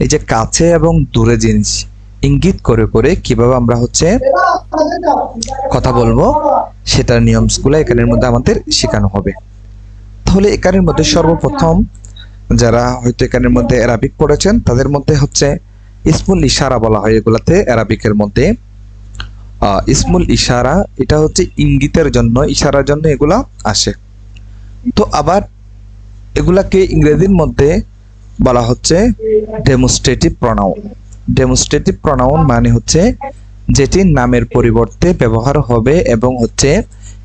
এই যে কাছে এবং দূরে জিনিস ইঙ্গিত করে করে কিভাবে আমরা হচ্ছে কথা বলবো সেটার নিয়মগুলো এখানের মধ্যে আমাদের শেখানো হবে। তাহলে এখানের মধ্যে সর্বপ্রথম যারা হয়তো এখানের মধ্যে অ্যারাবিক পড়েছেন তাদের মধ্যে হচ্ছে ইসমুল ইশারা বলা হয় এগুলাতে। অ্যারাবিকের মধ্যে ইসমুল ইশারা, এটা হচ্ছে ইঙ্গিতের জন্য, ইশারার জন্য এগুলা আসে। তো আবার এগুলাকে ইংরেজির মধ্যে বলা হচ্ছে ডেমনস্ট্রেটিভ প্রনাউন। ডেমনস্ট্রেটিভ প্রনাউন মানে হচ্ছে যেটি নামের পরিবর্তে ব্যবহার হবে এবং হচ্ছে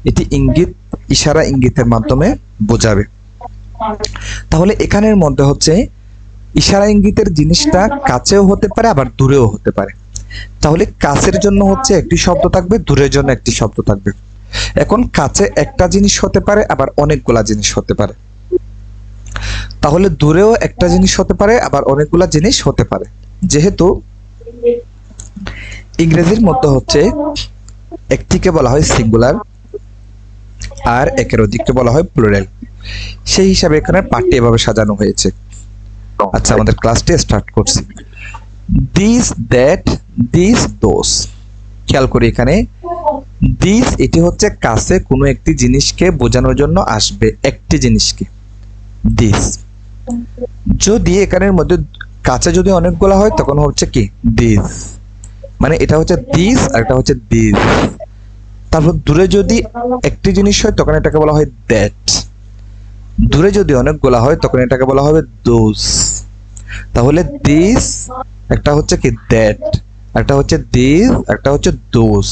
এটি ইঙ্গিত, ইশারা ইঙ্গিতের মাধ্যমে বোঝাবে। তাহলে এখানের মধ্যে হচ্ছে ইশারা ইঙ্গিতের জিনিসটা কাছেও হতে পারে আবার দূরেও হতে পারে। তাহলে কাছের জন্য হচ্ছে একটি শব্দ থাকবে, দূরের জন্য একটি শব্দ থাকবে। এখন কাছে একটা জিনিস হতে পারে আবার অনেকগুলা জিনিস হতে পারে। তাহলে দূরেও একটা জিনিস হতে পারে আবার অনেকগুলা জিনিস হতে পারে। যেহেতু ইংরেজির মধ্যে হচ্ছে একটিকে বলা হয় সিঙ্গুলার আর একের অধিককে বলা হয় প্লুরাল, সেই হিসাবে এখানে পাঠটি এভাবে সাজানো হয়েছে। আচ্ছা, আমাদের ক্লাসটি স্টার্ট করছি। দিস, দ্যাট, দিস, দোস। খেয়াল করি এখানে দিস, এটি হচ্ছে কাছে কোনো একটি জিনিসকে বোঝানোর জন্য আসবে, একটি জিনিসকে দিস। যদি এখানের মধ্যে কাছে যদি অনেকগুলা হয় তখন হচ্ছে কি দিস, মানে এটা হচ্ছে দিস আর এটা হচ্ছে দিস। তারপর দূরে যদি একটি জিনিস হয় তখন এটাকে বলা হয় দ্যাট। দূরে যদি অনেকগুলা হয় তখন এটাকে বলা হবে দোস। তাহলে দিস একটা হচ্ছে কি দ্যাট, একটা হচ্ছে দিস, একটা হচ্ছে দোস।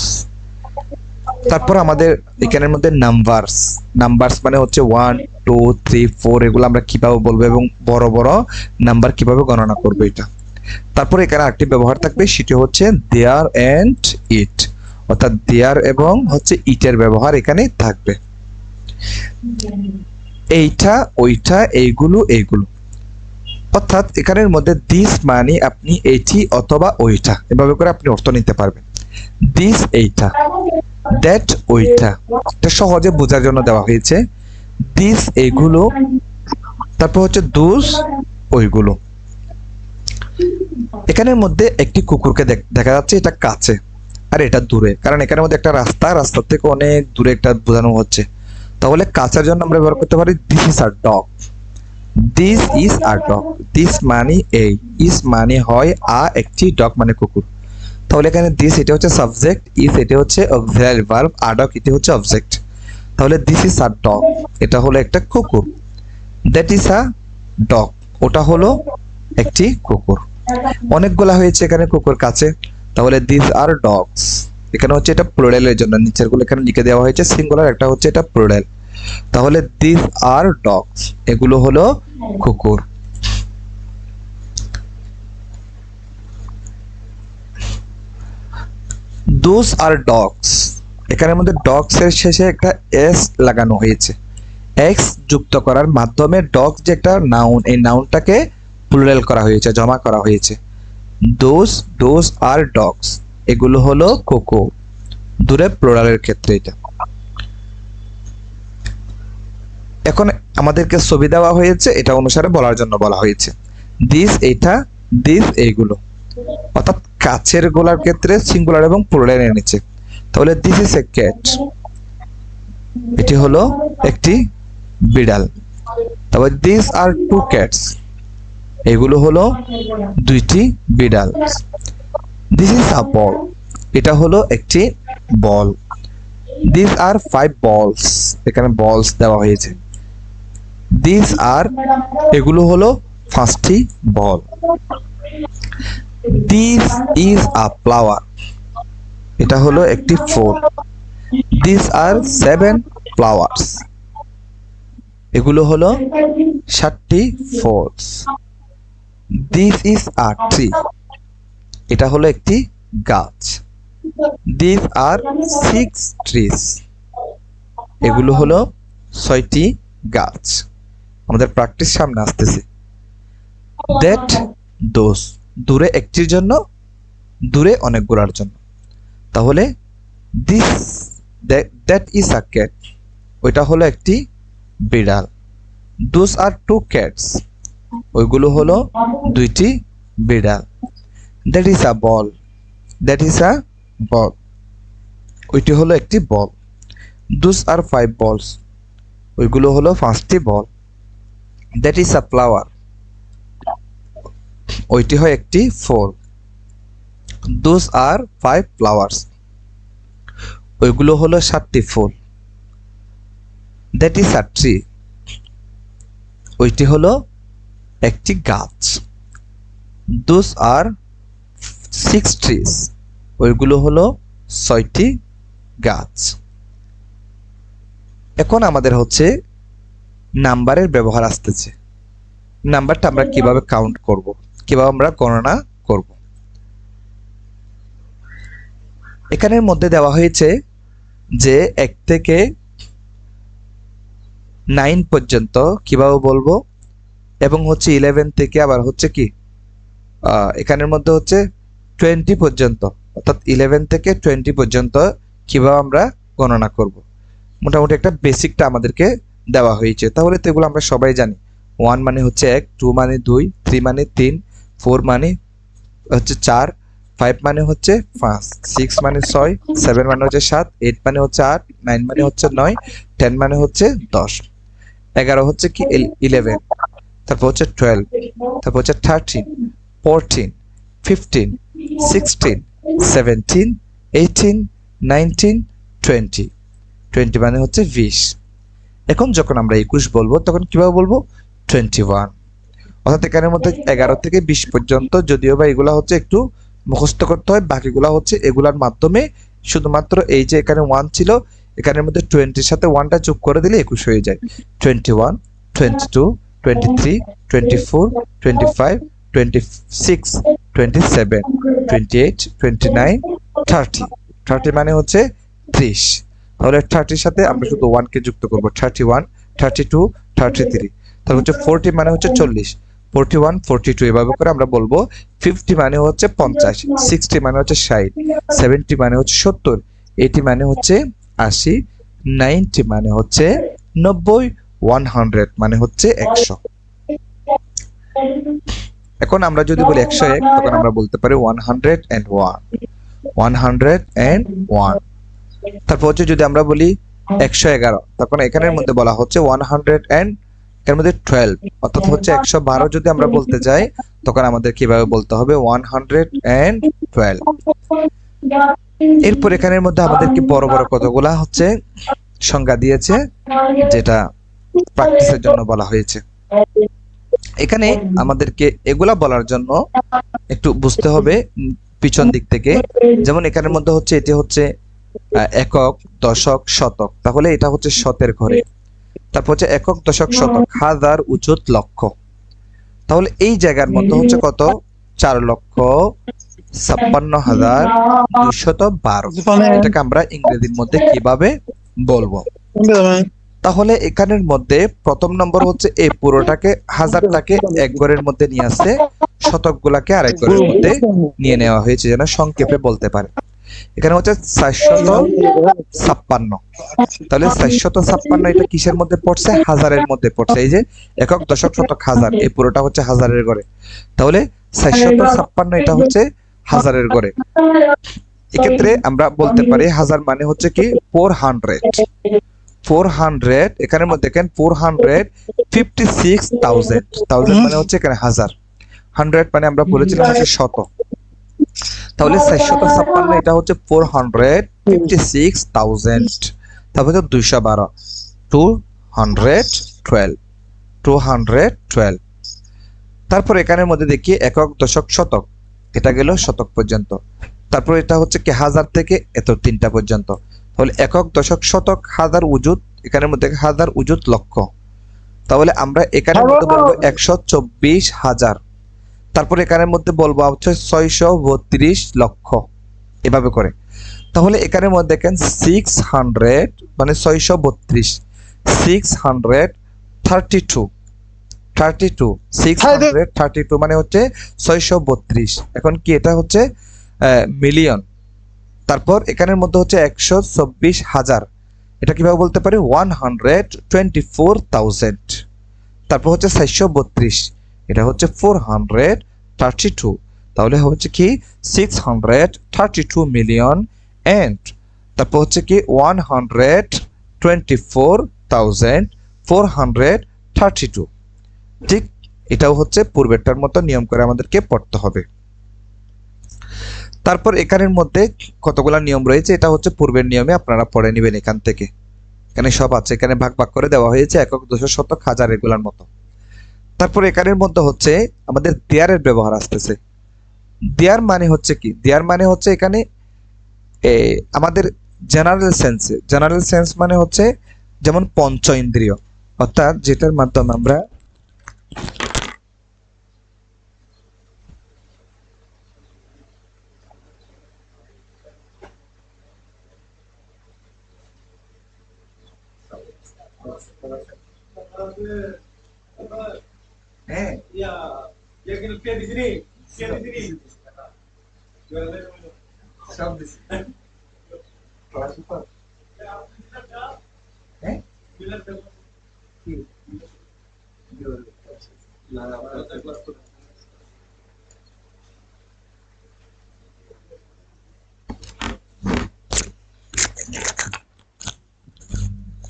তারপর আমাদের এখানের মধ্যে নাম্বারস, নাম্বারস মানে হচ্ছে 1 2 3 4 এগুলো আমরা কিভাবে বলবো এবং বড় বড় নাম্বার কিভাবে গণনা করবো এটা। তারপর এখানে আরেকটি ব্যবহার থাকবে, সেটি হচ্ছে দেয়ার এন্ড ইট, অর্থাৎ দেয়ার এবং হচ্ছে ইটের ব্যবহার এখানে থাকবে। এইটা, ওইটা, এইগুলো, এইগুলো। অর্থাৎ এখানের মধ্যে দিস মানে আপনি এইটি অথবা ওইটা, এভাবে করে আপনি অর্থ নিতে পারবেন। দিস এইটা, দ্যাট ওইটা, এটা সহজে বোঝার জন্য দেওয়া হয়েছে। দিস এইগুলো, তারপর হচ্ছে দোস ওইগুলো। এখানের মধ্যে একটি কুকুরকে দেখা যাচ্ছে, এটা কাছে আর এটা দূরে, কারণ এখানের মধ্যে একটা রাস্তা, রাস্তার থেকে অনেক দূরে একটা বোঝানো হচ্ছে। তাহলে কাছের জন্য আমরা ব্যবহার করতে পারি this is a dog. This is a dog, this মানে এই, ইজ মানে হয় আ একটি, ডগ মানে কুকুর। তাহলে এখানে দিস এটা হচ্ছে সাবজেক্ট, ইজ এটা হচ্ছে অক্সিলারি ভার্ব, আ ডগ এটা হচ্ছে অবজেক্ট। তাহলে দিস ইজ আ ডগ, এটা হলো একটা কুকুর। দ্যাট ইজ আ ডগ, ওটা হলো একটি কুকুর। অনেকগুলা হয়েছে এখানে কুকুর কাছে, তাহলে দিস আর ডগস। এখানে হচ্ছে এটা প্লুরালের জন্য, নিচের গুলো এখানে লিখে দেওয়া হয়েছে সিঙ্গুলার, একটা হচ্ছে এটা প্লুরাল। তাহলে দিস আর ডগস, এগুলো হলো কুকুর। দোজ আর ডগস, এখানের মধ্যে ডগস এর শেষে একটা এস লাগানো হয়েছে। এক্স যুক্ত করার মাধ্যমে ডগস যে একটা নাউন, এই নাউনটাকে প্লুরাল করা হয়েছে, জমা করা হয়েছে। দোজ, দোজ আর ডগস, এগুলো হলো কুকুর, দূরে প্লুরালের ক্ষেত্রে এটা। এখন আমাদেরকে ছবি দেওয়া হয়েছে, এটা অনুসারে বলার জন্য বলা হয়েছে। দিস এইটা, দিস এইগুলো, অর্থাৎ কাছের গোলার ক্ষেত্রে সিঙ্গুলার এবং প্লুরাল এনেছে। তাহলে দিস ইজ এ ক্যাট, এটি হলো একটি বিড়াল। তবে দিস আর টু ক্যাটস, এগুলো হলো দুইটি বিড়াল। দিস ইজ আ বল, এটা হলো একটি বল। দিস আর 5 বলস, এখানে বলস দেওয়া হয়েছে। দিস আর, এগুলো হলো 5টি বল। দিস ইজ আ ফ্লাওয়ার, এটা হলো একটি ফুল। দিস আর 7 ফ্লাওয়ার্স, এগুলো হলো 7টি ফুলস। দিস ইজ আ ট্রি, এটা হলো একটি গাছ। দিস আর 6 ট্রিজ, এগুলো হলো 6টি গাছ। আমাদের প্র্যাকটিস সামনে আসতেছে। দ্যাট, দোজ, দূরে একটির জন্য, দূরে অনেকগুলোর জন্য। তাহলে this, that is a cat, ওইটা হলো একটি বিড়াল। দোজ আর 2 ক্যাটস, ওইগুলো হলো দুইটি বিড়াল। That is a ball, that is a ball, ওইটি হলো একটি বল। দোজ আর 5 বলস, ওইগুলো হলো 5টি বল। দ্যাট ইজ আ ফ্লাওয়ার, ওইটি হয় একটি ফুল। দোজ আর 5 ফ্লাওয়ার্স, ওইগুলো হলো 7টি ফুল। দ্যাট ইজ আ ট্রি, ওইটি হলো একটি গাছ। দোজ আর 6 ট্রিজ, ওইগুলো হলো 6টি গাছ। এখন আমাদের হচ্ছে নাম্বারের ব্যবহার আসতেছে। নাম্বারটা আমরা কিভাবে কাউন্ট করব, কিভাবে আমরা গণনা করব। এখানের মধ্যে দেওয়া হয়েছে যে 1 থেকে 9 পর্যন্ত কিভাবে বলবো, এবং হচ্ছে 11 থেকে আবার হচ্ছে কি এখানের মধ্যে হচ্ছে 20 পর্যন্ত, অর্থাৎ 11 থেকে 20 পর্যন্ত কিভাবে আমরা গণনা করব। মোটামুটি একটা বেসিকটা আমাদেরকে দেওয়া হয়েছে। তাহলে তো এগুলো আমরা সবাই জানি। 1 মানে হচ্ছে 1, 2 মানে 2, 3 মানে 3, 4 মানে হচ্ছে 4, 5 মানে হচ্ছে 5, 6 মানে 6, 7 মানে হচ্ছে 7, 8 মানে হচ্ছে 8, 9 মানে হচ্ছে 9, 10 মানে হচ্ছে 10, 11 হচ্ছে কি 11, তারপর হচ্ছে 12, তারপর হচ্ছে 13, 14, 15, 16, 17, 18, 19, 20, 20 মানে হচ্ছে 20। এখন যখন আমরা 21 বলবো তখন কিভাবে বলবো, 21। অর্থাৎ এখানের মধ্যে 11 থেকে 20 পর্যন্ত যদিও বা এগুলা হচ্ছে একটু মুখস্থ করতে হয়, বাকিগুলা হচ্ছে এগুলার মাধ্যমে শুধুমাত্র এই যে এখানে 1 ছিল, এখানের মধ্যে 20 সাথে 1টা যোগ করে দিলে 21 হয়ে যায়। 21, 22, 23, 24, 25, 26, 27, 28, 29, 30, 30 মানে হচ্ছে 30। তাহলে 30 সাথে আমরা শুধু 1 কে যুক্ত করব, 31, 32, 33। তাহলে হচ্ছে 40 মানে হচ্ছে 40, 41, 42 এভাবে করে আমরা বলবো। 50 মানে হচ্ছে 50, 60 মানে হচ্ছে 60, 70 মানে হচ্ছে 70, 80 মানে হচ্ছে 80, 90 মানে হচ্ছে 90, 100 মানে হচ্ছে 100। এখন আমরা যদি বলি 101 তখন আমরা বলতে পারি 101, 101। তারপর হচ্ছে যদি আমরা বলি 111 তখন এখানের মধ্যে বলা হচ্ছে 100 এন্ড এর মধ্যে 12, অর্থাৎ হচ্ছে 112 যদি আমরা বলতে যাই তখন আমাদের কিভাবে বলতে হবে, 112। এরপর এখানের মধ্যে আমাদেরকে বড় বড় কতগুলা হচ্ছে সংজ্ঞা দিয়েছে, যেটা প্র্যাকটিসের জন্য বলা হয়েছে। এখানে আমাদেরকে এগুলা বলার জন্য একটু বুঝতে হবে পিছন দিক থেকে। যেমন এখানের মধ্যে হচ্ছে এটি হচ্ছে একক, দশক, শতক, তাহলে এটা হচ্ছে শতের ঘরে। তারপর হচ্ছে একক, দশক, শতক, হাজার, উজুত, লক্ষ। তাহলে এই জায়গার মধ্যে হচ্ছে কত, 4,56,212। এটাকে আমরা ইংরেজির মধ্যে কিভাবে বলবো। তাহলে এখানের মধ্যে প্রথম নম্বর হচ্ছে এই পুরোটাকে, হাজারটাকে এক ঘরের মধ্যে নিয়ে আসছে, শতকগুলাকে আরেক ঘরের মধ্যে নিয়ে নেওয়া হয়েছে যেন সংক্ষেপে বলতে পারে। এখানে হচ্ছে 456। তাহলে 456 এটা কিসের মধ্যে পড়ছে, হাজারের মধ্যে পড়ছে। এই যে একক, দশক, শতক, হাজার, এই পুরোটা হচ্ছে হাজারের ঘরে। তাহলে 456 এটা হচ্ছে হাজারের ঘরে। এক্ষেত্রে আমরা বলতে পারি হাজার মানে হচ্ছে কি 400, 400 এখানের মধ্যে দেখেন 456,000, 1000 মানে হচ্ছে এখানে হাজার, 100 মানে আমরা বলেছিলাম হচ্ছে শত। তাহলে 456 এটা হচ্ছে 456,000। তারপর হচ্ছে 212, 212। তারপর এখানের মধ্যে দেখি একক, দশক, শতক, এটা গেল শতক পর্যন্ত। তারপর এটা হচ্ছে কি হাজার থেকে এত 3টা পর্যন্ত। তাহলে একক, দশক, শতক, হাজার, উজুত, এখানের মধ্যে হাজার, উজুত, লক্ষ। তাহলে আমরা এখানের মধ্যে বলবো 124,000। তারপর এখানের মধ্যে বলবো হচ্ছে 632 লক্ষ, এভাবে করে। তাহলে এখানের মধ্যে দেখেন 600 মানে 632, 632, 632 মানে হচ্ছে 632। এখন কি এটা হচ্ছে মিলিয়ন। তারপর এখানের মধ্যে হচ্ছে 124,000, এটা কিভাবে বলতে পারি, 124,000। তারপর হচ্ছে 432, এটা হচ্ছে 432। 32, তাহলে হচ্ছে কি 632 মিলিয়ন অ্যান্ড তারপর হচ্ছে কি 124,432। ঠিক এটাও হচ্ছে পূর্বেরটার মতো নিয়ম করে আমাদেরকে পড়তে হবে। তারপর এখানের মধ্যে কতগুলো নিয়ম রয়েছে, এটা হচ্ছে পূর্বের নিয়মে, আপনারা পড়ে নেবেন এখান থেকে। এখানে সব আছে, এখানে ভাগ ভাগ করে দেওয়া হয়েছে একক, দশক, শতক, হাজার এগুলার মতো। তারপর এখানের মধ্যে হচ্ছে আমাদের দেয়ারের ব্যবহার আসতেছে। দেয়ার মানে হচ্ছে কি, দেয়ার মানে হচ্ছে এখানে আমাদের জেনারেল সেন্স মানে হচ্ছে যেমন পঞ্চ ইন্দ্রিয়, অর্থাৎ যেটার মাধ্যমে আমরা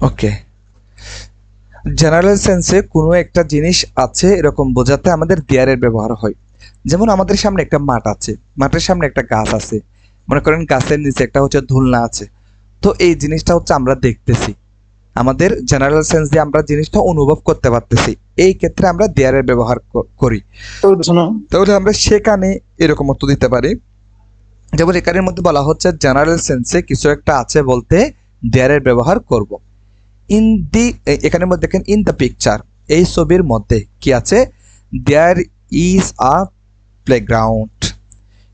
ওকে, জেনারেল সেন্সে কোনো একটা জিনিস আছে এরকম বোঝাতে আমাদের দেয়ারের ব্যবহার হয়। যেমন আমাদের সামনে একটা মাঠ আছে, মাঠের সামনে একটা গাছ আছে, মনে করেন গাছের নিচে একটা হচ্ছে ঝুলনা আছে। তো এই জিনিসটা হচ্ছে আমরা দেখতেছি, আমাদের জেনারেল সেন্স দিয়ে আমরা জিনিসটা অনুভব করতে পারতেছি, এই ক্ষেত্রে আমরা দেয়ারের ব্যবহার করি। তাহলে আমরা সেখানে এরকম অর্থ দিতে পারি, যেমন এখানের মধ্যে বলা হচ্ছে জেনারেল সেন্সে কিছু একটা আছে বলতে দেয়ারের ব্যবহার করব। ইন দি, এখানের মধ্যে দেখেন ইন দ্য পিকচার, এই ছবির মধ্যে কি আছে, দেয়ার ইজ আ প্লেগ্রাউন্ড,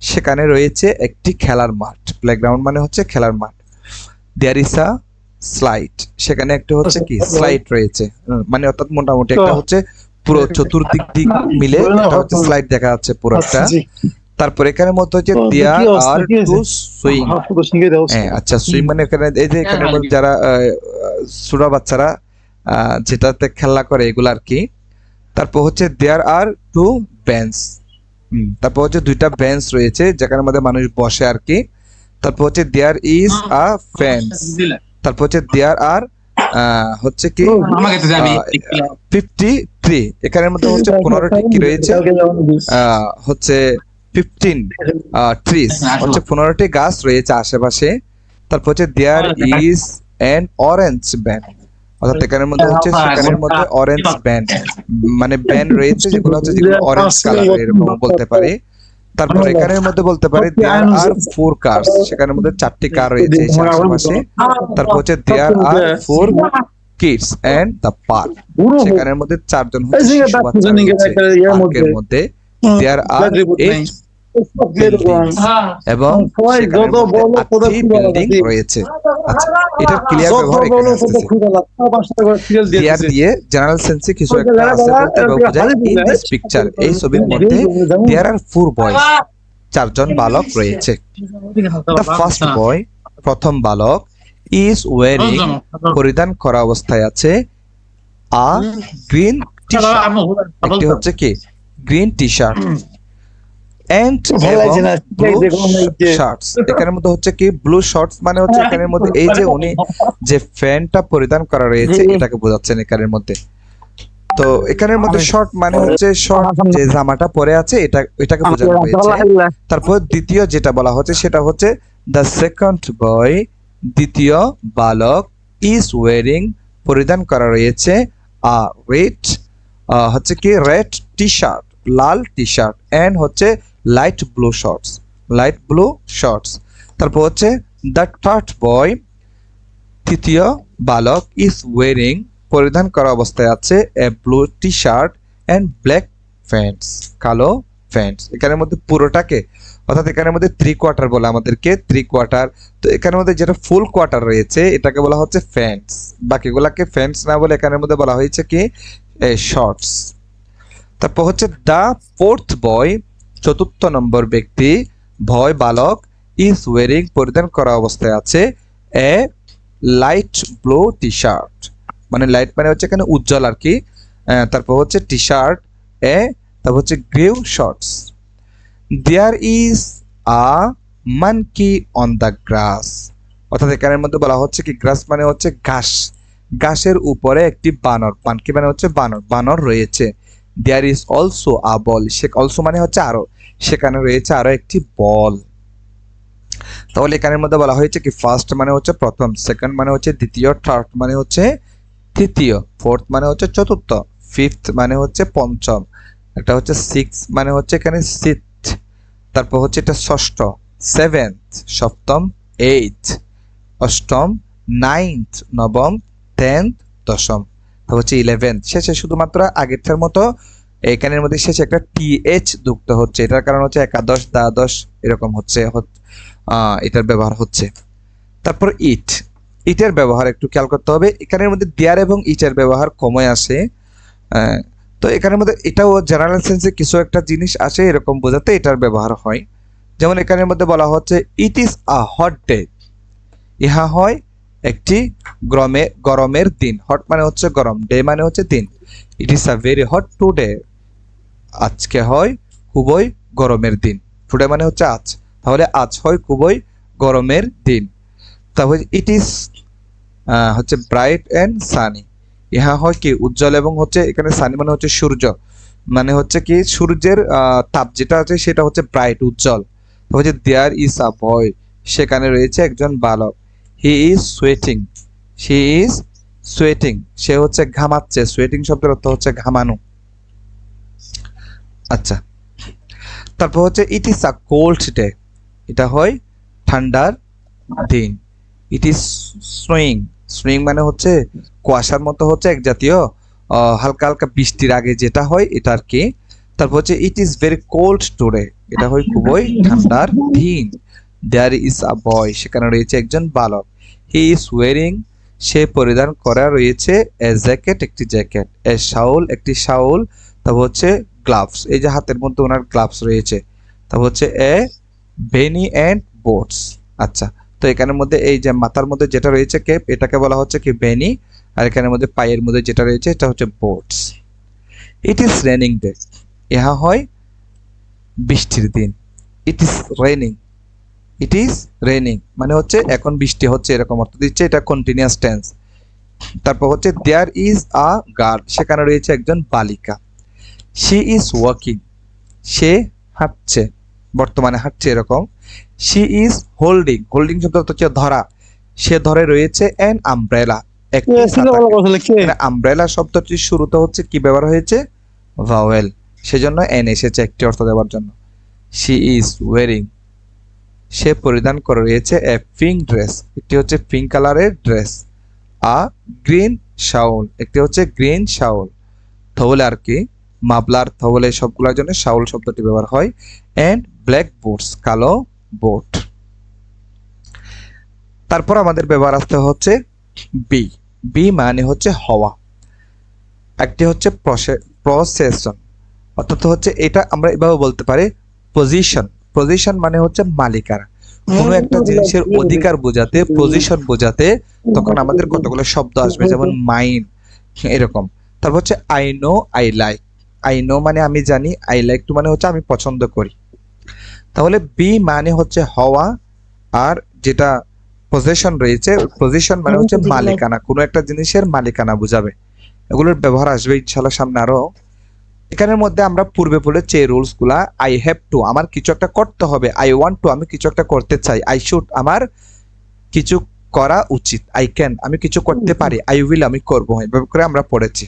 সেখানে রয়েছে একটি খেলার মাঠ। প্লেগ্রাউন্ড মানে হচ্ছে খেলার মাঠ। দেয়ার ইজ আ স্লাইড, সেখানে একটা হচ্ছে কি স্লাইড রয়েছে, মানে অর্থাৎ মোটামুটি একটা হচ্ছে পুরো চতুর্দিক দিক মিলে একটা হচ্ছে স্লাইড দেখা যাচ্ছে পুরোটা। তারপর এখানের মধ্যে হচ্ছে দেয়ার আর টু সুইং। হ্যাঁ আচ্ছা, সুইং মানে এখানে এই যে এখানে যারা ছোট বাচ্চারা যেটাতে খেলা করে এগুলো আর কি। তারপর হচ্ছে দেয়ার আর টু বেঞ্চ, তারপর হচ্ছে দুইটা বেঞ্চ রয়েছে যেখানের মধ্যে মানুষ বসে আর কি। তারপর হচ্ছে দেয়ার ইজ আ ফেন্স, তারপর হচ্ছে দেয়ার আর হচ্ছে কি 53, এখানের মধ্যে হচ্ছে 15টি কি রয়েছে, হচ্ছে 15 ট্রিজ, হচ্ছে 15টি গাছ রয়েছে আশেপাশে। তারপর হচ্ছে there is an orange band, অর্থাৎ এখানের মধ্যে হচ্ছে সেখানের মধ্যে অরেঞ্জ ব্যান্ড, মানে ব্যান্ড রয়েছে যেগুলো হচ্ছে যেগুলো অরেঞ্জ কালার এরকম বলতে পারি। তারপর এখানের মধ্যে বলতে পারি দেয়ার আর 4 কার্স, সেখানের মধ্যে 4টি কার রয়েছে আশেপাশে। তারপর হচ্ছে দেয়ার আর 4 কিডস এন্ড দ্য পার্ক, সেখানের মধ্যে 4 জন হচ্ছে শিশু বাচ্চা রয়েছে পার্কের মধ্যে। দেয়ার আর 8 এবং সেখানের মধ্যে 8টি বিল্ডিং রয়েছে। আচ্ছা, এটা ক্লিয়ার ব্যবহার এখানে আসতেছে। দেয়ার দিয়ে জেনারেল সেন্সে কিছু একটা আছে বলতে বোঝায় ইন দিস পিকচার, এই ছবির মধ্যে দেয়ার আর 4 বয়স, 4 জন বালক রয়েছে। দ্য ফার্স্ট বয়, প্রথম বালক, ইজ ওয়েরিং, পরিধান করা অবস্থায় আছে, আ গ্রিন টি-শার্ট, একটি হচ্ছে কি green T-shirt, and blue shorts, এখানের মধ্যে হচ্ছে কি ব্লু শর্টস মানে হচ্ছে এখানের মধ্যে এই যে উনি যে ফ্যানটা পরিধান করা রয়েছে এটাকে বোঝাচ্ছেন এখানের মধ্যে। তো এখানের মধ্যে শর্ট মানে হচ্ছে শর্ট যে জামাটা পরে আছে এটাকে বোঝানো হয়েছে। তারপর দ্বিতীয় যেটা বলা হচ্ছে সেটা হচ্ছে দ্য সেকেন্ড বয়, দ্বিতীয় বালক, ইজ ওয়েরিং, পরিধান করা রয়েছে, আ রেড, হচ্ছে কি রেড টি শার্ট, লাল টি শার্ট, এন্ড হচ্ছে light blue shorts, light blue shorts. তারপর হচ্ছে দ্য থার্ড বয়, তৃতীয় বালক, ইজ ওয়েরিং, পরিধান করা অবস্থায় আছে, a blue T shirt and black pants, কালো প্যান্টস। এখানের মধ্যে পুরোটাকে, অর্থাৎ এখানের মধ্যে 3 কোয়ার্টার বলে আমাদেরকে, 3 কোয়ার্টার। তো এখানের মধ্যে যেটা ফুল কোয়ার্টার রয়েছে এটাকে বলা হচ্ছে প্যান্টস, বাকিগুলাকে প্যান্টস না বলে এখানের মধ্যে বলা হয়েছে কি শর্টস। তারপর হচ্ছে দ্য ফোর্থ বয়, চতুর্থ নম্বর ব্যক্তি, ভয় বালক, ইজ ওয়েরিং, পরিধান করা অবস্থায় আছে, এ লাইট ব্লু টি শার্ট, মানে লাইট মানে হচ্ছে এখানে উজ্জ্বল আর কি। তারপর হচ্ছে টি শার্ট, তারপর হচ্ছে green shorts, there is a monkey on the grass. অর্থাৎ এখানের মধ্যে বলা হচ্ছে কি গ্রাস মানে হচ্ছে ঘাস, ঘাসের উপরে একটি বানর, মানকি মানে হচ্ছে বানর, বানর রয়েছে। There is also a ball, সে অলসো মানে হচ্ছে আরো, সেখানে রয়েছে আরো একটি বল। তাহলে এখানের মধ্যে বলা হয়েছে কি ফার্স্ট মানে হচ্ছে প্রথম, সেকেন্ড মানে হচ্ছে দ্বিতীয়, থার্ড মানে হচ্ছে তৃতীয়, ফোর্থ মানে হচ্ছে চতুর্থ, ফিফথ মানে হচ্ছে পঞ্চম, এটা হচ্ছে সিক্স মানে হচ্ছে এখানে সিক্সথ, তারপর হচ্ছে এটা ষষ্ঠ, সেভেন্থ সপ্তম, এইট অষ্টম, নাইন্থ নবম, টেন্থ দশম, তো হচ্ছে ইলেভেন্থ। শেষে শুধুমাত্র আগেরটার মতো এখানের মধ্যে শেষে একটা টিএইচ যুক্ত হচ্ছে, এটার কারণ হচ্ছে একাদশ, দ্বাদশ এরকম হচ্ছে এটার ব্যবহার হচ্ছে। তারপর ইট, ইটের ব্যবহার একটু খেয়াল করতে হবে, এখানের মধ্যে দেয়ার এবং ইটের ব্যবহার কমে আসে। তো এখানের মধ্যে এটাও জেনারেল সেন্সে কিছু একটা জিনিস আছে এরকম বোঝাতে এটার ব্যবহার হয়। যেমন এখানের মধ্যে বলা হচ্ছে it is a hot day, ইহা হয় একটি গরমের দিন, হট মানে হচ্ছে গরম, ডে মানে হচ্ছে দিন। It is a very hot today, আজকে হয় খুবই গরমের দিন, টুডে মানে হচ্ছে আজ, তাহলে আজ হয় খুবই গরমের দিন। তাহলে ইট ইজ হচ্ছে ব্রাইট অ্যান্ড সানি, ইহা হয় কি উজ্জ্বল এবং হচ্ছে এখানে সানি মানে হচ্ছে সূর্য, মানে হচ্ছে কি সূর্যের তাপ যেটা আছে সেটা হচ্ছে ব্রাইট উজ্জ্বল। তো হচ্ছে দেয়ার ইজ আ বয়, সেখানে রয়েছে একজন বালক, he is sweating, she is sweating, সে হচ্ছে ঘামাচ্ছে, সোয়েটিং শব্দের অর্থ হচ্ছে ঘামানো। আচ্ছা, তারপর হচ্ছে it is a cold day, এটা হয় ঠান্ডার দিন। ইট ইজ স্নোয়িং, স্নোয়িং মানে হচ্ছে কুয়াশার মতো হচ্ছে এক জাতীয় হালকা হালকা বৃষ্টির আগে যেটা হয় এটা আর কি। তারপর হচ্ছে it is very cold today, এটা হয় খুবই ঠান্ডার দিন। দেয়ার ইজ আ বয়, সেখানে রয়েছে একজন বালক, হি ইজ ওয়েরিং, সে পরিধান করা রয়েছে এ জ্যাকেট, একটি জ্যাকেট, এ শাউল, একটি শাউল, তারপর হচ্ছে গ্লাভস, এই যে হাতের মধ্যে ওনার গ্লাভস রয়েছে, তারপর হচ্ছে এ বেনি অ্যান্ড বোটস। আচ্ছা, তো এখানের মধ্যে এই যে মাথার মধ্যে যেটা রয়েছে কেপ, এটাকে বলা হচ্ছে কি বেনি, আর এখানের মধ্যে পায়ের মধ্যে যেটা রয়েছে এটা হচ্ছে boats. It is raining day, ইহা হয় বৃষ্টির দিন। It is raining, it is raining মানে হচ্ছে এখন বৃষ্টি হচ্ছে এরকম অর্থ দিচ্ছে, এটা কন্টিনিউয়াস টেন্স। তারপর হচ্ছে দেয়ার ইজ আ গার্ল, সেখানে রয়েছে একজন বালিকা। শি ইজ ওয়াকিং, সে হাঁটছে, বর্তমানে হাঁটছে এরকম। শি ইজ হোল্ডিং, হোল্ডিং শব্দ হচ্ছে ধরা, সে ধরে রয়েছে অ্যান আমব্রেলা, একটি ছাতাকে। আমব্রেলা শব্দটি শুরুতে হচ্ছে কি ব্যবহার হয়েছে, ভাওয়েল, সেজন্য এন এসেছে একটি অর্থ দেওয়ার জন্য। শি ইজ ওয়েরিং, সে পরিধান করে রয়েছে এ পিঙ্ক ড্রেস, একটি হচ্ছে পিঙ্ক কালারের ড্রেস। আ গ্রিন শাউল, একটি হচ্ছে গ্রিন শাউল। থবলে আর কি মাবলার থবলে সবগুলোর জন্য শাউল শব্দটি ব্যবহার হয়। এন্ড ব্ল্যাক বুটস, কালো বুট। তারপর আমাদের ব্যবহার আসতে হচ্ছে বি, বি মানে হচ্ছে হওয়া, একটি হচ্ছে প্রসেসন, অর্থাৎ হচ্ছে এটা আমরা এভাবে বলতে পারি পজিশন, পজিশন মানে হচ্ছে মালিকানা, কোনো একটা জিনিসের অধিকার বোঝাতে, পজিশন বোঝাতে তখন আমাদের কতগুলো শব্দ আসবে, যেমন মাইন এরকম। তারপর হচ্ছে I know I like, I know মানে আমি জানি, আই লাইক টু মানে হচ্ছে আমি পছন্দ করি। তাহলে বি মানে হচ্ছে হওয়া, আর যেটা পজিশন রয়েছে, পজিশন মানে হচ্ছে মালিকানা, কোনো একটা জিনিসের মালিকানা বোঝাবে। এগুলোর ব্যবহার আসবে ইনশাআল্লাহ সামনে আরো। এখানের মধ্যে আমরা পূর্বে বলেছি এই রুলস গুলা, আই হ্যাভ টু আমার কিছু একটা করতে হবে, আই ওয়ান্ট টু আমি কিছু একটা করতে চাই, আই শুড আমার কিছু করা উচিত, আই ক্যান আমি কিছু করতে পারি, আই উইল আমি করবো, এভাবে করে আমরা পড়েছি।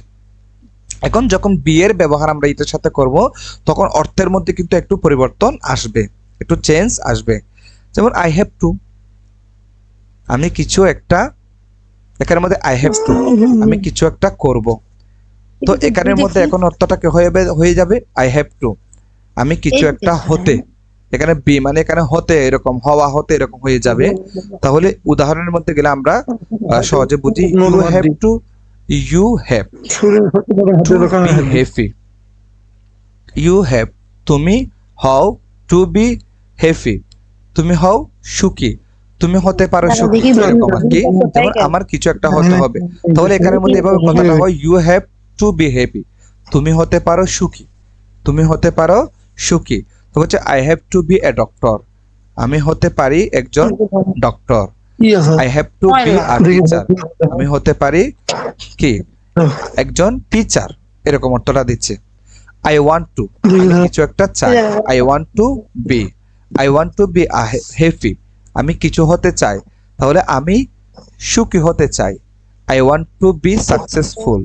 এখন যখন বি এর ব্যবহার আমরা এটার সাথে করব তখন অর্থের মধ্যে কিন্তু একটু পরিবর্তন আসবে, একটু চেঞ্জ আসবে। যেমন আই হ্যাভ টু, আমি কিছু একটা, এখানের মধ্যে আই হ্যাভ টু আমি কিছু একটা করব, তো এখানের মধ্যে এখন অর্থটা কি হয়ে যাবে আই হ্যাভ টু আমি কিছু একটা হতে, এখানে বি মানে এখানে হতে এরকম, হওয়া হতে এরকম হয়ে যাবে। তাহলে উদাহরণের মধ্যে গেলে আমরা সহজে বুঝি, you have to, you have to be happy, you have তুমি হও টু বি হ্যাপি তুমি হও সুখী, তুমি হতে পারো সুখী, এরকম আর কি, যেমন আমার কিছু একটা হতে হবে। তাহলে এখানের মধ্যে এভাবে কথাটা হয়, you have to be happy তুমি হতে পারো সুখী, তুমি হতে পারো সুখী। তো হচ্ছে I have to be a doctor, আমি হতে পারি একজন doctor. I have to be a teacher, আমি হতে পারি কি একজন টিচার, এরকম অর্থটা দিচ্ছে। আই ওয়ান্ট টু, আমি কিছু একটা চাই। I want to be, I want to be happy, আমি কিছু হতে চাই, তাহলে আমি সুখী হতে চাই। I want to be successful,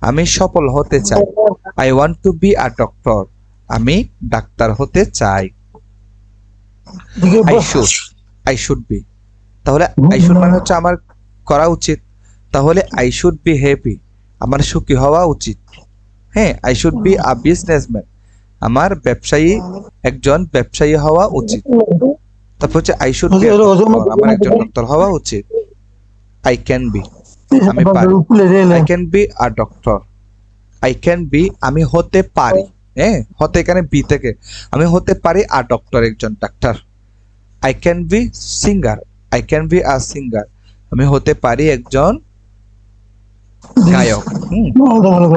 আমি সফল হতে চাই। I want to be a doctor, আমি ডাক্তার হতে চাই। I should, I should be, তাহলে আই শুড মানে হচ্ছে আমার করা উচিত, তাহলে আই শুড বি হ্যাপি, আমার সুখী হওয়া উচিত। হ্যাঁ, I should be a businessman, আমার একজন ব্যবসায়ী হওয়া উচিত। তারপর হচ্ছে আই শুড বি আমার একজন ডক্টর হওয়া উচিত। আই ক্যান বি, আমি পারি। I can be a doctor, I can be আমি হতে পারি। হ্যাঁ, হতে এখানে বি থেকে, আমি হতে পারি আ ডক্টর একজন doctor. I can be singer, I can be a singer, আমি হতে পারি একজন গায়ক।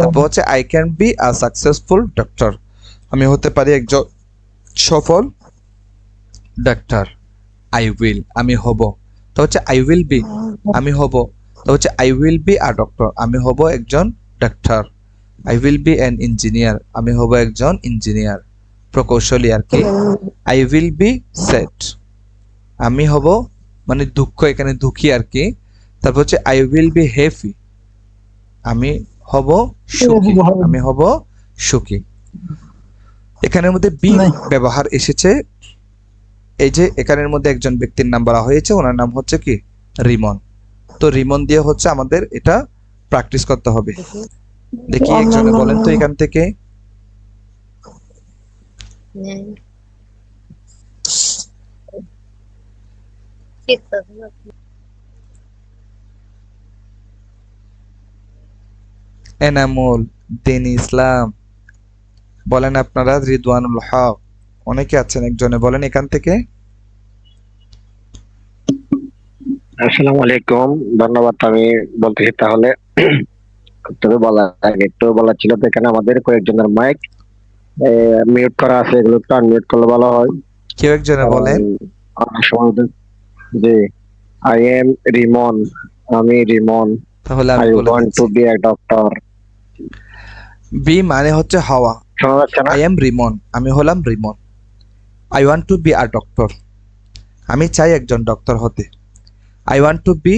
তারপর হচ্ছে I can be a successful doctor, আমি হতে পারি একজন সফল ডাক্তার। আই উইল, আমি হব। তো হচ্ছে আই উইল বি, আমি হব। তো হচ্ছে I will be a doctor, আমি হব একজন doctor. I will be an engineer, আমি হব একজন ইঞ্জিনিয়ার, প্রকৌশলী আর কি। আই উইল বি স্যাড, আমি হব মানে দুঃখ, এখানে দুঃখী আর কি। তারপর হচ্ছে আই উইল বি হ্যাপি, আমি হব সুখী, আমি হব সুখী। এখানের মধ্যে বি ব্যবহার এসেছে, এই যে এখানের মধ্যে একজন ব্যক্তির নাম বলা হয়েছে, ওনার নাম হচ্ছে কি রিমন। তো রিমন দিয়ে হচ্ছে আমাদের এটা প্র্যাকটিস করতে হবে। দেখি একজনে বলেন তো এখান থেকে। এনামুল, দিন ইসলাম, বলেন আপনারা। রিদওয়ানুল হক, অনেকে আছেন, একজনে বলেন এখান থেকে। আসসালামু আলাইকুম, ধন্যবাদ। আমি বলতেছি তাহলে, তবে বলার আগে একটু বলার ছিল তো, এখানে আমাদের কয়েকজনের মাইক মিউট করা আছে, এগুলো একটু আনমিউট করলে ভালো হয়। কেউ একজনে বলেন। অনেক সময় যে আই এম রিমন, আমি রিমন। তাহলে আমি আই বলে ওয়ান্ট টু দিচ্ছি। Be a doctor. বি মানে হচ্ছে হওয়া। শোনা যাচ্ছে না? আই এম রিমন, আমি হলাম Rimon. I want to be a doctor, আমি চাই একজন ডক্টর হতে। I want to be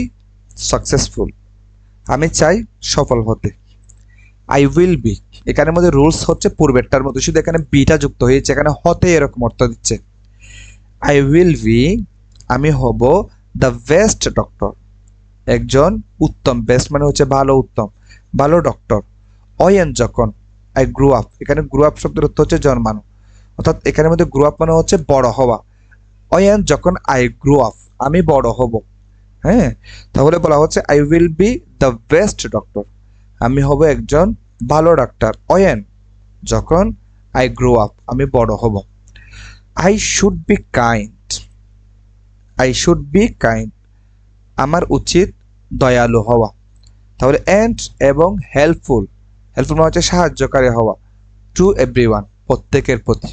successful, আমি চাই সফল হতে। আই উইল বি, এখানের মধ্যে রুলস হচ্ছে পূর্বেরটার মধ্যে, শুধু এখানে বিটা যুক্ত হয়েছে, এখানে হতে এরকম অর্থ দিচ্ছে। আই উইল বি, আমি হব দ্য বেস্ট ডক্টর, একজন উত্তম, বেস্ট মানে হচ্ছে ভালো, উত্তম, ভালো ডক্টর। অয়েন, যখন। আই গ্রু আপ, এখানে গ্রু আপ শব্দের অর্থ হচ্ছে জন্মানো, অর্থাৎ এখানের মধ্যে গ্রু আপ মানে হচ্ছে বড় হওয়া। অয়েন, যখন আই গ্রু আপ, আমি বড় হব। হ্যাঁ, তাহলে বলা হচ্ছে I will be the best doctor, আমি হব একজন ভালো ডাক্তার। অয়েন, যখন আই গ্রো আপ, আমি বড় হব। I should be kind, I should be kind, আমার উচিত দয়ালু হওয়া। তাহলে অ্যান্ড এবং হেল্পফুল, হেল্পফুল মানে হচ্ছে সাহায্যকারী হওয়া। টু এভরিওয়ান, প্রত্যেকের প্রতি।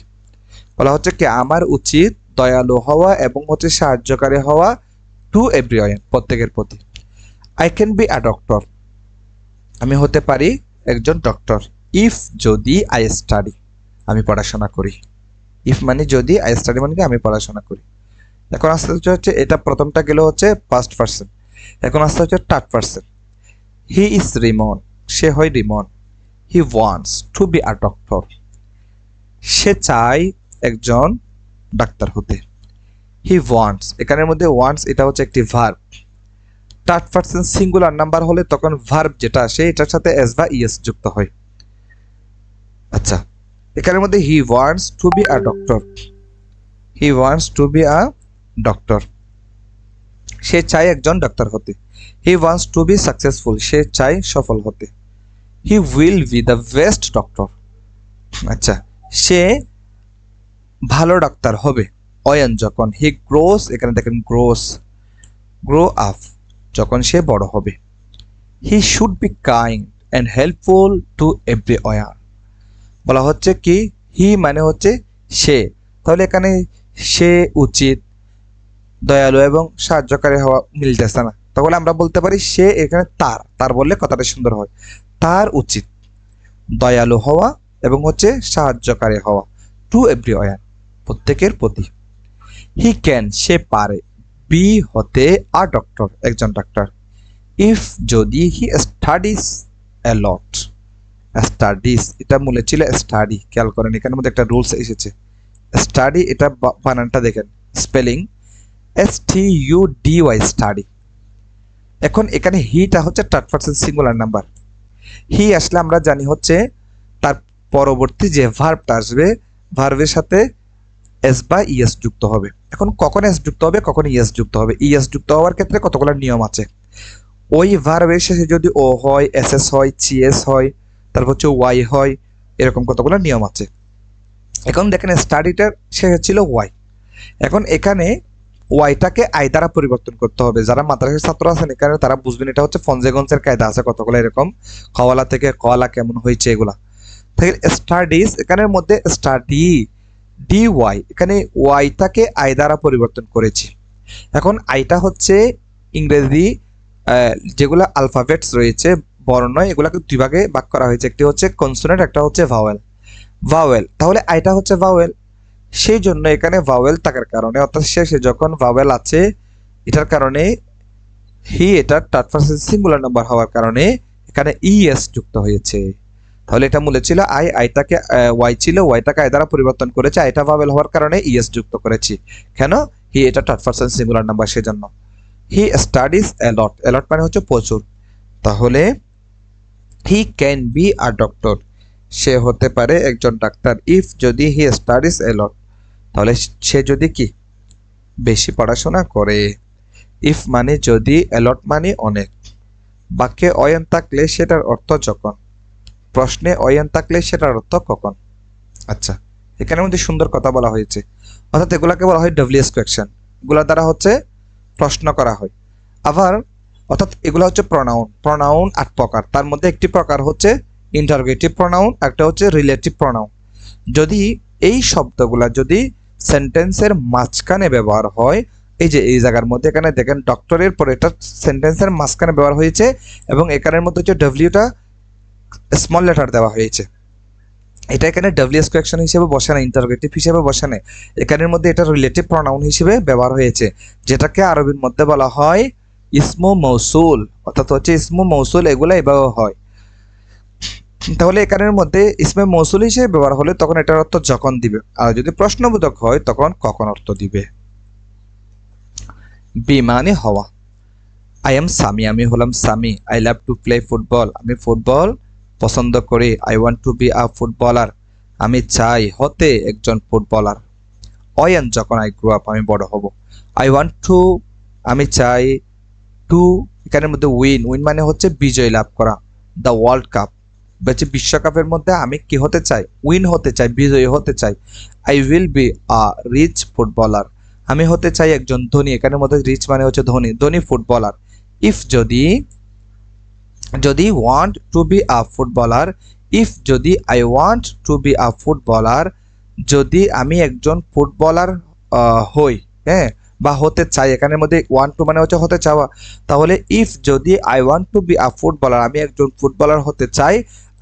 বলা হচ্ছে কি আমার উচিত দয়ালু হওয়া এবং হচ্ছে সাহায্যকারী হওয়া। টু এভরিওয়ান, প্রত্যেকের প্রতি। I can be a doctor, আমি হতে পারি একজন ডক্টর। ইফ, যদি, আই স্টাডি, আমি পড়াশোনা করি। ইফ মানে যদি, আই স্টাডি মানে কি আমি পড়াশোনা করি। এখন আস্তে আস্তে হচ্ছে এটা প্রথমটা গেল হচ্ছে ফার্স্ট পার্সন, এখন আস্তে হচ্ছে third person. He is Rimon, সে হয় Rimon. He wants to be a doctor, সে চায় একজন ডাক্তার হতে। হি ওয়ান্টস, এখানের মধ্যে ওয়ান্টস এটা হচ্ছে একটি verb. Third person singular number হলে তখন ভার্ব যেটা আসে এটার সাথে এস বা ইএস যুক্ত হয়। আচ্ছা, এখানের মধ্যে he wants to be a doctor, he wants to be a doctor, সে চায় একজন ডাক্তার হতে। He wants to be successful, সে চায় সফল হতে। He will be the best doctor, আচ্ছা, সে ভালো ডাক্তার হবে। অয়ন, যখন। হি গ্রোস, এখানে দেখেন গ্রোস, গ্রো আপ, যখন সে বড় হবে। He should be kind and helpful to everyone, বলা হচ্ছে কি হি মানে হচ্ছে সে, তাহলে এখানে সে উচিত, দয়ালু এবং সাহায্যকারী হওয়া মিলতেছে না, তাহলে আমরা বলতে পারি সে এখানে তার বললে কথাটা সুন্দর হয়। তার উচিত দয়ালু হওয়া এবং হচ্ছে সাহায্যকারী হওয়া, টু এভরিওয়ান, প্রত্যেকের প্রতি। হি ক্যান, সে পারে, বি হতে আ ডক্টর, একজন ডাক্তার। ইফ, যদি, he studies A lot, studies এটা মূলে ছিল স্টাডি, খেয়াল করেন এখানের মধ্যে একটা রুলস এসেছে। স্টাডি এটা বানানটা দেখেন, স্পেলিং STUDY, স্টাডি। এখন এখানে হিটা হচ্ছে থার্ড পারসন সিঙ্গুলার নাম্বার। হি আসলে আমরা জানি হচ্ছে তার পরবর্তী যে ভার্বটা আসবে, ভার্বের সাথে এস বা ইএস যুক্ত হবে। এখন কখন এস যুক্ত হবে, কখন ইএস যুক্ত হবে? ইএস যুক্ত হওয়ার ক্ষেত্রে কতগুলো নিয়ম আছে। ওই ভার্বের শেষে যদি ও হয়, এসএস হয়, সিএস হয়, তারপর হচ্ছে ওয়াই হয়, এরকম কতগুলো নিয়ম আছে। এখন দেখেন স্টাডিটার শেষে ছিল ওয়াই। এখন এখানে ওয়াইটাকে আই দ্বারা পরিবর্তন করতে হবে। যারা মাদ্রাসার ছাত্র আছেন এখানে তারা বুঝবেন, এটা হচ্ছে ফনজেগঞ্জের কায়দা আছে কতগুলো এরকম, কওয়ালা থেকে কওয়ালা কেমন হয়েছে এগুলা। তাহলে স্টাডিজ এখানের মধ্যে স্টাডি, ডি ওয়াই, এখানে ওয়াইটাকে আই দ্বারা পরিবর্তন করেছি। এখন আইটা হচ্ছে ইংরেজি যেগুলো আলফাবেটস রয়েছে, বর্ণ, এগুলাকে দুই ভাগে ভাগ করা হয়েছে, একটি হচ্ছে কনসোনেন্ট, একটা হচ্ছে ভাওয়েল। ভাওয়েল, তাহলে আইটা হচ্ছে ভাওয়েল, সেই জন্য এখানে ভাওয়েল থাকার কারণে, অর্থাৎ শেষে যখন ভাওয়েল আছে এটার কারণে, হি এটা থার্ড পারসন সিঙ্গুলার নাম্বার হওয়ার কারণে এখানে ইএস যুক্ত হয়েছে। তাহলে এটা মূলে ছিল আই, আইটাকে ওয়াই ছিল, ওয়াইটাকে আই দ্বারা পরিবর্তন করেছে, আইটা ভাওয়েল হওয়ার কারণে ইএস যুক্ত করেছি। কেন? হি এটা থার্ড পারসন সিঙ্গুলার নাম্বার, সেজন্য। হি স্টাডিজ এলট, এলট মানে হচ্ছে প্রচুর। তাহলে he can be a doctor, সে হতে পারে একজন ডাক্তার। ইফ, যদি, হি স্টাডিজ এলট, তাহলে সে যদি কি বেশি পড়াশোনা করে। ইফ মানে যদি, এলট মানে অনেক। বাক্যে অয়ন থাকলে সেটার অর্থ যখন, প্রশ্নে অয়ন থাকলে সেটার অর্থ কখন। আচ্ছা, এখানের মধ্যে সুন্দর কথা বলা হয়েছে, অর্থাৎ এগুলাকে বলা হয় ডব্লিউএস কোয়েকশন, এগুলোর দ্বারা হচ্ছে প্রশ্ন করা হয়। আবার অর্থাৎ এগুলো হচ্ছে প্রনাউন, প্রনাউন 8 প্রকার, তার মধ্যে একটি প্রকার হচ্ছে ইন্টারোগেটিভ প্রনাউন, একটা হচ্ছে রিলেটিভ প্রনাউন। যদি এই শব্দগুলা যদি সেন্টেন্সের মাঝখানে ব্যবহার হয়, এই যে এই জায়গার মধ্যে এখানে দেখেন ডক্টরের পরে এটা সেন্টেন্সের মাঝখানে ব্যবহার হয়েছে, এবং এখানের মধ্যে হচ্ছে ডব্লিউটা স্মল লেটার দেওয়া হয়েছে, এটা এখানে ডব্লিউএস কোয়েকশন হিসেবে বসে না, ইন্টারোগেটিভ হিসেবে বসে না, এখানের মধ্যে এটা রিলেটিভ প্রনাউন হিসেবে ব্যবহার হয়েছে, যেটাকে আরবির মধ্যে বলা হয় ইসমু মৌসুল, অর্থাৎ হচ্ছে ইসমু মৌসুল, এগুলো এভাবে হয়। তাহলে এখানের মধ্যে ইসমে মৌসুল হিসেবে ব্যবহার হলে তখন এটার অর্থ যখন দিবে, আর যদি প্রশ্নবোধক হয় তখন কখন অর্থ দিবে। বি মানে হওয়া। আই এম সামি, আমি হলাম Sami. I love to play football, আমি ফুটবল পছন্দ করি। I want to be a footballer, আমি চাই হতে একজন ফুটবলার। অয়েন, যখন, আই গ্রো আপ, আমি বড় হব। আই ওয়ান্ট টু, আমি চাই, টু এখানের মধ্যে উইন, উইন মানে হচ্ছে বিজয় লাভ করা, দ্য ওয়ার্ল্ড কাপ, বলছে বিশ্বকাপের মধ্যে আমি কি হতে চাই, উইন হতে চাই, বিজয়ী হতে চাই। I will be a rich footballer, আমি হতে চাই একজন ধনী, এখানের মধ্যে রিচ মানে হচ্ছে ধনী, ধনী ফুটবলার। ইফ, যদি, যদি want to be a footballer, if যদি I want to be a footballer, যদি আমি একজন ফুটবলার হই, হ্যাঁ, বা হতে চাই, এখানের মধ্যে ওয়ান্ট টু মানে হচ্ছে হতে চাওয়া, তাহলে ইফ যদি I want to be a footballer, আমি একজন ফুটবলার হতে চাই,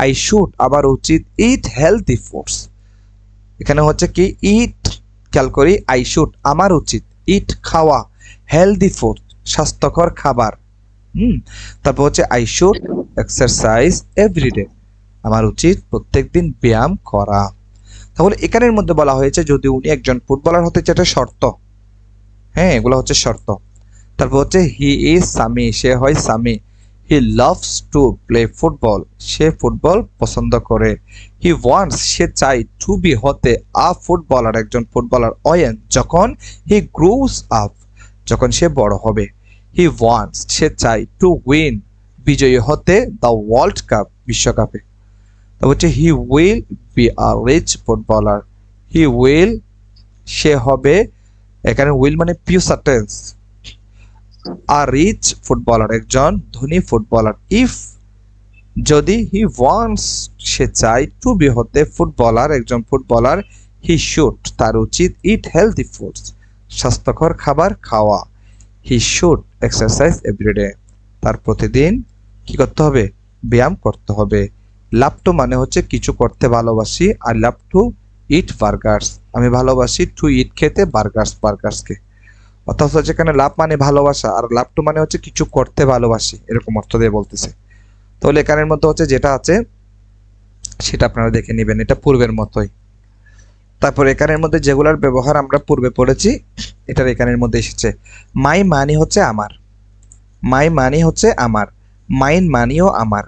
আই শুড, আমার উচিত, ইট হেলদি ফুডস, এখানে হচ্ছে কি ইট, খেয়াল করি, আই শুড আমার উচিত, ইট খাওয়া, হেলদি ফুড স্বাস্থ্যকর খাবার, তারপর হচ্ছে আই শুড এক্সারসাইজ এভরিডে, আমার উচিত প্রত্যেকদিন ব্যায়াম করা। তাহলে এখানের মধ্যে বলা হয়েছে যদি উনি একজন ফুটবলার হতে চায়, এটা শর্ত, হ্যাঁ, এগুলো হচ্ছে শর্ত। তারপর হচ্ছে হি ইজ সামি, সে হয় Sami. He loves to play football, সে ফুটবল পছন্দ করে। হি ওয়ান্টস, সে চাই, টু বি হতে, আ ফুটবলার, একজন ফুটবলার। অয়েন, যখন, হি গ্রোস আপ, যখন সে বড় হবে। হি ওয়ান্টস, সে চাই, টু উইন, বিজয়ী হতে, দ্য ওয়ার্ল্ড কাপ, বিশ্বকাপে। তারপর হচ্ছে he will be a rich footballer, he will, সে হবে, এখানে উইল মানে future tense, a rich footballer, একজন ধনী ফুটবলার। ইফ, যদি, হি ওয়ান্টস, সে চাই, টু বি হতে, ফুটবলার, একজন ফুটবলার। হি শুড তার উচিত ইট হেলদি ফুডস স্বাস্থ্যকর খাবার খাওয়া। হি শুড এক্সারসাইজ এভরিডে তার প্রতিদিন কি করতে হবে? ব্যায়াম করতে হবে। লাভ টু মানে হচ্ছে কিছু করতে ভালোবাসি, আর লাভ টু ইট বার্গার্স আমি ভালোবাসি টু ইট খেতে বার্গার্সকে। অর্থাৎ যেখানে লাভ মানে ভালোবাসা আর লাভ টু মানে হচ্ছে কিছু করতে ভালোবাসি, এরকম অর্থ দিয়ে বলতেছে। তাহলে এখানের মধ্যে হচ্ছে যেটা আছে সেটা আপনারা দেখে নেবেন, এটা পূর্বের মতোই। তারপর এখানের মধ্যে যেগুলোর ব্যবহার আমরা পূর্বে পড়েছি এটার এখানের মধ্যে এসেছে। মাই মানি হচ্ছে আমার, মাই মানি হচ্ছে আমার, মাইন মানিও আমার।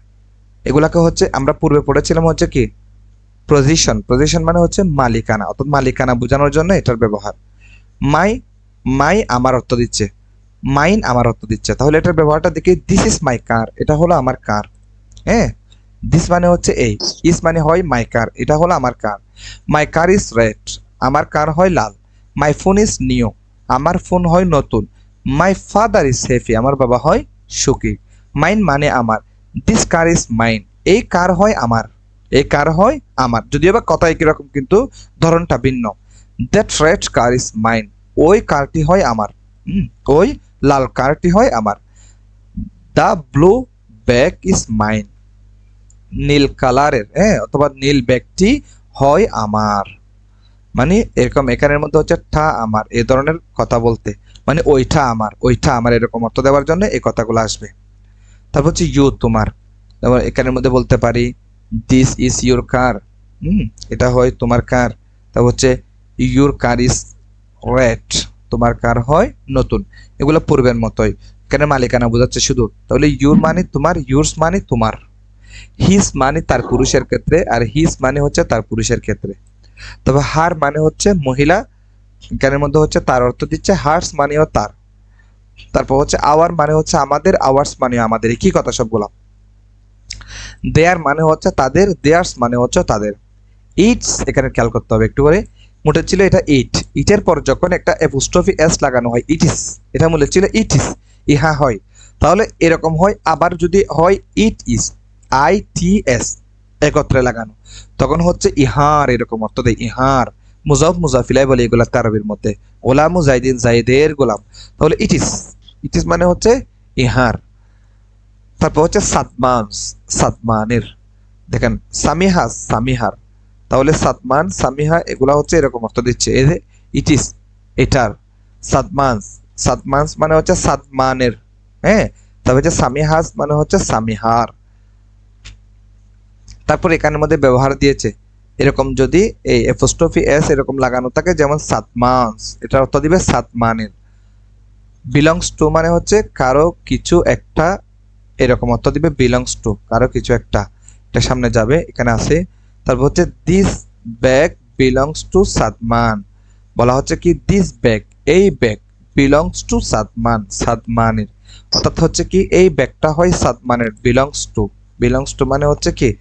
এগুলাকে হচ্ছে আমরা পূর্বে পড়েছিলাম হচ্ছে কি পজিশন, পজিশন মানে হচ্ছে মালিকানা, অর্থাৎ মালিকানা বোঝানোর জন্য এটার ব্যবহার। মাই, মাই আমার অর্থ দিচ্ছে, মাইন আমার অর্থ দিচ্ছে। তাহলে এটার ব্যবহারটা দেখি, দিস ইজ মাই কার, এটা হলো আমার কার। হ্যাঁ, দিস মানে হচ্ছে এই, ইস মানে হয় মাই কার, এটা হলো আমার কার। মাই কার ইজ রেড, আমার কার হয় লাল। মাই ফোন ইজ নিউ, আমার ফোন হয় নতুন। মাই ফাদার ইজ হ্যাপি, আমার বাবা হয় সুখী। মাইন মানে আমার, দিস কার ইজ মাইন, এই কার হয় আমার, এই কার হয় আমার। যদিও বা কথা একই রকম কিন্তু ধরনটা ভিন্ন। That red car is mine, ওই কারটি হয় আমার, ওই লাল কারটি হয় আমার। The blue bag is mine, নীল কালারের অথবা নীল ব্যাগটি হয় আমার। মানে এরকম এখানের মধ্যে হচ্ছে ঠা আমার, এই ধরনের কথা বলতে মানে ওইটা আমার, ওইটা আমার, এরকম অর্থ দেওয়ার জন্য এই কথাগুলো আসবে। তারপর হচ্ছে ইউ তোমার, তারপর এখানের মধ্যে বলতে পারি দিস ইজ ইউর কার, এটা হয় তোমার কার। তারপর হচ্ছে ইউর কার ইজ রেড, তোমার কার হয় নতুন। এগুলো পূর্বের মতোই, এখানে মালিকানা বোঝাচ্ছে শুধু। তাহলে ইউর মানে তোমার, ইউরস মানে তোমার। হিস মানে তার পুরুষের ক্ষেত্রে, আর হিস মানে হচ্ছে তার পুরুষের ক্ষেত্রে। তবে হার মানে হচ্ছে মহিলা, এখানের মধ্যে হচ্ছে তার অর্থ দিচ্ছে হার্স মানেও তার। তারপর হচ্ছে আওয়ার মানে হচ্ছে আমাদের, আওয়ার্স মানে আমাদের, কি কথা সবগুলো। দেয়ার মানে হচ্ছে তাদের, দেয়ার্স মানে হচ্ছে তাদের। ইটস এখানে খেয়াল করতে হবে একটু করে, মোটে ছিল এটা ইট, ইটের পর যখন একটা অ্যাপোস্ট্রফি এস লাগানো হয় ইট ইস, এটা মূলে ছিল ইট ইস, ইহা হয়। তাহলে এরকম হয়, আবার যদি হয় ইট ইস, আই টি এস একত্রে লাগানো, তখন হচ্ছে ইহার, এরকম অর্থ দেয় ইহার। মুজাফ মুজাফিলাই বলে এগুলা আরবির মধ্যে, গোলাম জাইদিন জাইদের গোলাম। তাহলে ইট ইস, ইট ইস মানে হচ্ছে ইহার। তারপর হচ্ছে সাদমানস, সাদমানের, দেখেন সামিহাস সামিহার। তাহলে সাদমান সামিহা এগুলা হচ্ছে এরকম অর্থ দিচ্ছে, এই যে ইট ইস এটার। সাদমানস, সাদমানস মানে হচ্ছে সাদমানের, তবে হচ্ছে সামিহাস মানে হচ্ছে সামিহার। তারপর এখানের মধ্যে ব্যবহার দিয়েছে এরকম, যদি এই অ্যাপোস্ট্রফি এস এরকম লাগানো থাকে, যেমন সাদমানস, এটার অর্থ দিবে সাদমানের। বিলংস টু মানে হচ্ছে কারো কিছু একটা, এরকম অর্থ দিবে বিলংস টু, কারো কিছু একটা, এটা সামনে যাবে এখানে আছে। তারপর হচ্ছে this bag belongs to Sadman, বলা হচ্ছে কি দিস ব্যাগ, এই ব্যাগ বিলংস টু সাদমান, সাদমানের। অর্থাৎ হচ্ছে কি এই ব্যাগটা হয় সাদমানের, বিলংস টু, বিলংস টু মানে হচ্ছে কি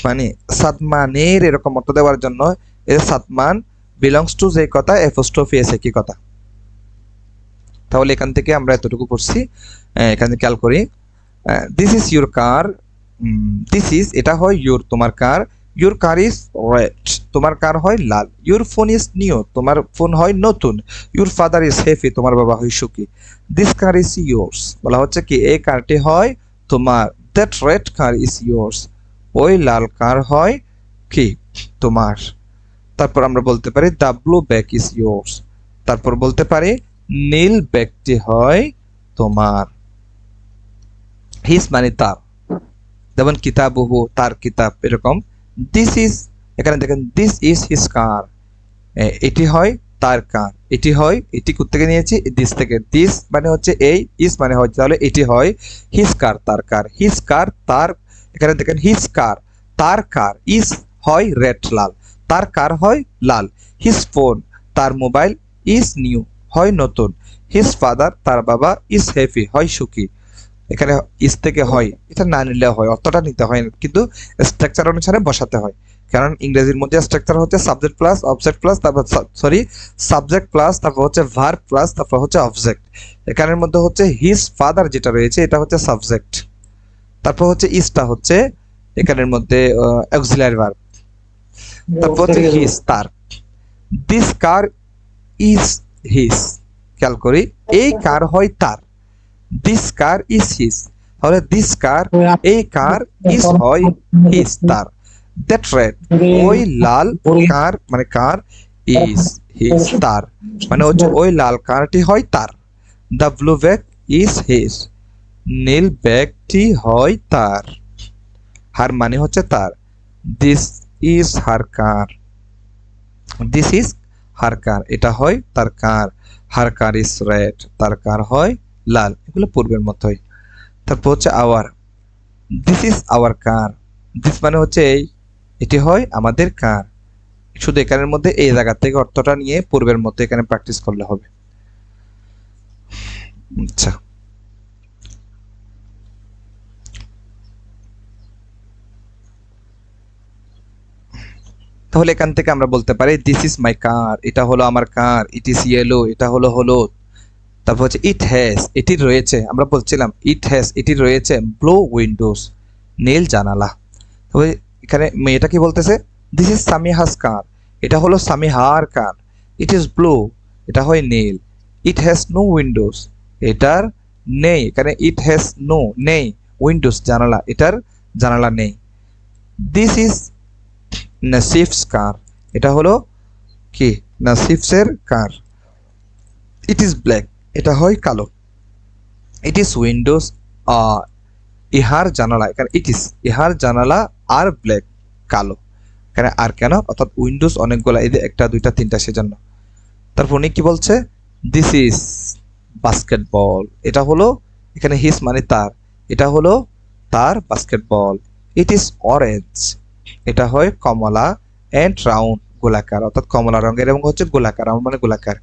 মানে সাদমানের, এরকম অর্থ দেওয়ার জন্য এই সাদমান বিলংস টু যে কথা অ্যাপোস্ট্রফি এসে কি কথা। তাহলে এখান থেকে আমরা এতটুকু করছি, এখানে খেয়াল করি। This is your car, this is এটা হয় ইউর তোমার কার, ইউর কার ইজ রেড তোমার কার হয় লাল, ইউর ফোন ইজ নিউ তোমার ফোন হয় নতুন, ইউর ফাদার ইজ হ্যাপি তোমার বাবা হয় সুখী। দিস কার ইজ ইয়োর্স, বলা হচ্ছে কি এই কারটি হয় তোমার। That red car is yours, ওই লাল কার হয় কি তোমার। তারপর আমরা বলতে পারি the blue bag is yours, তারপর বলতে পারি নীল ব্যাগটি হয় তোমার। হিস মানে তার, যেমন কিতাবুহু তার কিতাব, এরকম। দিস ইজ, এখানে দেখেন দিস ইজ হিজ কার, এটি হয় তার কার, এটি হয়, এটি কোত্থেকে নিয়েছি দিস থেকে, দিস মানে হচ্ছে এই, ইজ মানে হয়, তাহলে এটি হয় হিজ কার তার কার, হিজ কার তার, এখানে দেখেন হিজ কার তার কার, ইজ হয় রেড লাল, তার কার হয় লাল। হিজ ফোন তার মোবাইল, ইজ নিউ হয় নতুন। হিজ ফাদার তার বাবা, ইজ হ্যাপি হয় সুখী। এখানে ইস থেকে হয়, এটা না নিলেও হয়, অর্থটা নিতে হয় না, কিন্তু স্ট্রাকচার অনুসারে বসাতে হয়। কারণ ইংরেজির মধ্যে স্ট্রাকচার হচ্ছে সাবজেক্ট প্লাস অবজেক্ট প্লাস, তারপর সরি সাবজেক্ট প্লাস, তারপর হচ্ছে ভার্ব প্লাস, তারপর হচ্ছে অবজেক্ট। এখানের মধ্যে হচ্ছে হিজ ফাদার যেটা রয়েছে এটা হচ্ছে সাবজেক্ট, তারপর হচ্ছে ইসটা হচ্ছে এখানের মধ্যে অক্সিলারি ভার্ব, তারপর হচ্ছে হিজ তার, দিস কার ইজ হিজ। খেয়াল করি, এই কার হয় তার, দিস কার ইজ হিজ। তাহলে দিস কার, এই কার, ইজ হয় হিজ তার। দ্যাট রেড, ওই লাল কার মানে কার, ইজ হিজ তার, মানে হচ্ছে ওই লাল কারটি হয় তার। The blue bag is his, নীল ব্যাগটি হয় তার। হার মানে হচ্ছে তার। This is her car, this is her car, এটা হয় তার কার। হার কার ইজ রেড, তার কার হয় লাল। এগুলো পূর্বের মতোই। তারপর হচ্ছে our, this is our car. This মানে হচ্ছে এই, এটি হয় আমাদের কার। শুধু এখানের মধ্যে এই জায়গা থেকে অর্থটা নিয়ে পূর্বের মতো এখানে প্র্যাকটিস করলে হবে। আচ্ছা, তাহলে এখান থেকে আমরা বলতে পারি দিস ইজ মাই কার, এটা হলো আমার কার। ইট ইজ ইয়েলো, এটা হলো হলুদ। তারপর হচ্ছে ইট হ্যাজ, এটির রয়েছে, আমরা বলছিলাম ইট হ্যাজ, এটির রয়েছে ব্লু উইন্ডোজ, নীল জানালা। তবে এখানে মেয়েটা কি বলতেছে, দিস ইজ সামিহাস কার, এটা হলো সামিহার কার। ইট ইজ ব্লু, এটা হয় নীল। ইট হ্যাজ নো উইন্ডোজ, এটার নেই, এখানে ইট হ্যাজ নো নেই, উইন্ডোজ জানালা, এটার জানালা নেই। দিস ইজ নাসিফস কার, এটা হলো কি নাসিফসের কার। ইট ইজ ব্ল্যাক, এটা হয় কালো। ইট ইজ উইন্ডোজ, ইহার জানালা, এখানে ইট ইজ ইহার জানালা আর ব্ল্যাক কালো। এখানে আর কেন, অর্থাৎ উইন্ডোজ অনেকগুলো, এই যে একটা দুইটা তিনটা সেজন্য। তারপর উনি কি বলছে, দিস ইজ বাস্কেটবল, এটা হলো, এখানে হিস মানে তার, এটা হলো তার বাস্কেটবল। ইট ইজ অরেঞ্জ, এটা হয় কমলা, অ্যান্ড রাউন্ড গোলাকার, অর্থাৎ কমলা রঙের এবং হচ্ছে গোলাকার, রাউন্ড মানে গোলাকার।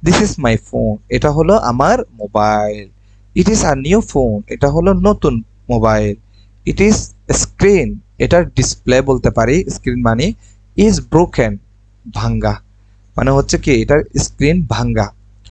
দিস ইজ মাই ফোন, এটা হলো আমার mobile. It is a new phone, এটা হলো নতুন মোবাইল। ইট ইজ স্ক্রিন, এটার ডিসপ্লে বলতে পারি, স্ক্রিন মানে ইজ ব্রোকেন, ভাঙ্গা, মানে হচ্ছে কি এটার স্ক্রিন ভাঙ্গা।